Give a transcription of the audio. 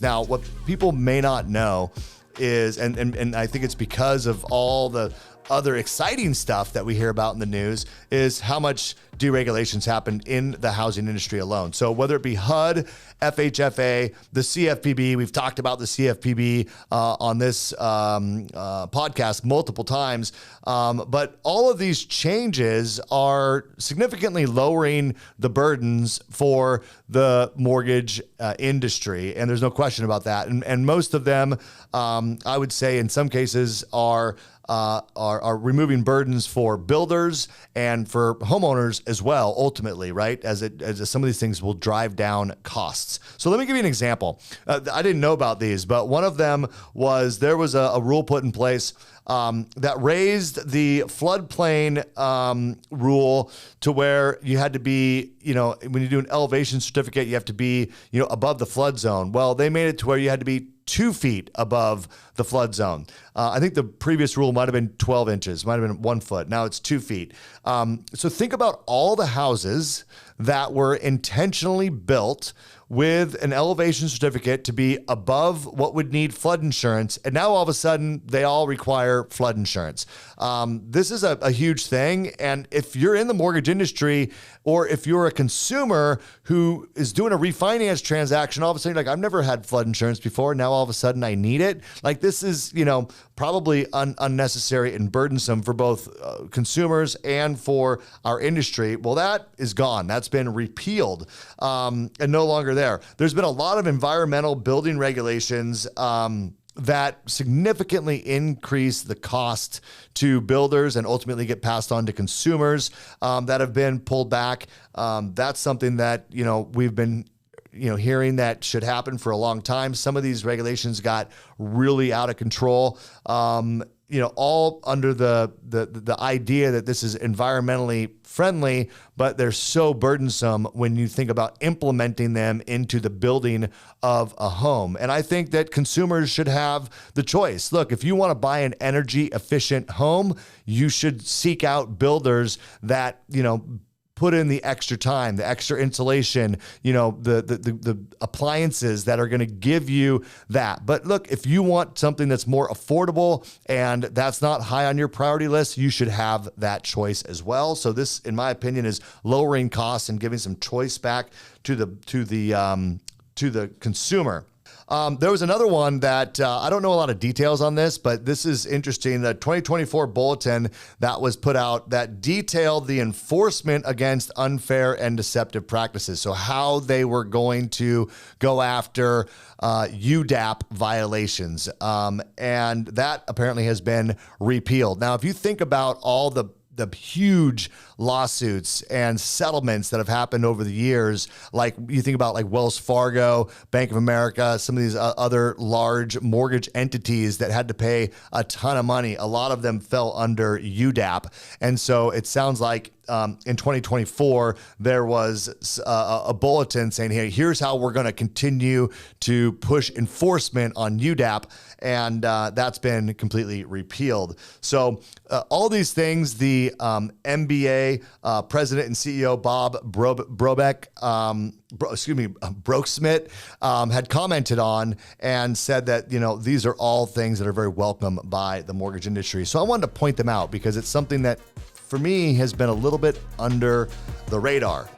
Now, what people may not know is, and I think it's because of all the other exciting stuff that we hear about in the news, is how much deregulations happened in the housing industry alone. So whether it be HUD, FHFA, the CFPB, we've talked about the CFPB on this podcast multiple times, but all of these changes are significantly lowering the burdens for the mortgage industry, and there's no question about that. And most of them, I would say, in some cases, are removing burdens for builders and for homeowners as well, ultimately, right? As some of these things will drive down costs. So let me give you an example. I didn't know about these, but one of them was there was a rule put in place that raised the floodplain rule to where you had to be, when you do an elevation certificate, you have to be, above the flood zone. Well, they made it to where you had to be 2 feet above the flood zone. I think the previous rule might have been 12 inches, might have been 1 foot. Now it's 2 feet. So think about all the houses that were intentionally built with an elevation certificate to be above what would need flood insurance. And now all of a sudden they all require flood insurance. This is a huge thing. And if you're in the mortgage industry, or if you're a consumer who is doing a refinance transaction, all of a sudden you're like, I've never had flood insurance before. Now all of a sudden I need it. Like, this is, probably unnecessary and burdensome for both consumers and for our industry. Well, that is gone. That's been repealed and no longer there. There's been a lot of environmental building regulations that significantly increase the cost to builders and ultimately get passed on to consumers that have been pulled back. That's something that, we've been hearing that should happen for a long time. Some of these regulations got really out of control, all under the idea that this is environmentally friendly, but they're so burdensome when you think about implementing them into the building of a home. And I think that consumers should have the choice. Look, if you want to buy an energy efficient home, you should seek out builders that, put in the extra time, the extra insulation, the appliances that are going to give you that. But look, if you want something that's more affordable and that's not high on your priority list, you should have that choice as well. So this, in my opinion, is lowering costs and giving some choice back to the consumer. There was another one that I don't know a lot of details on this, but this is interesting. The 2024 bulletin that was put out that detailed the enforcement against unfair and deceptive practices. So how they were going to go after UDAP violations. And that apparently has been repealed. Now, if you think about all the huge lawsuits and settlements that have happened over the years, like you think about like Wells Fargo, Bank of America, some of these other large mortgage entities that had to pay a ton of money. A lot of them fell under UDAP. And so it sounds like in 2024, there was a bulletin saying, hey, here's how we're going to continue to push enforcement on UDAP. And that's been completely repealed. So all these things, the MBA president and CEO Bob Brokesmith had commented on and said that, these are all things that are very welcome by the mortgage industry. So I wanted to point them out because it's something that, for me, has been a little bit under the radar.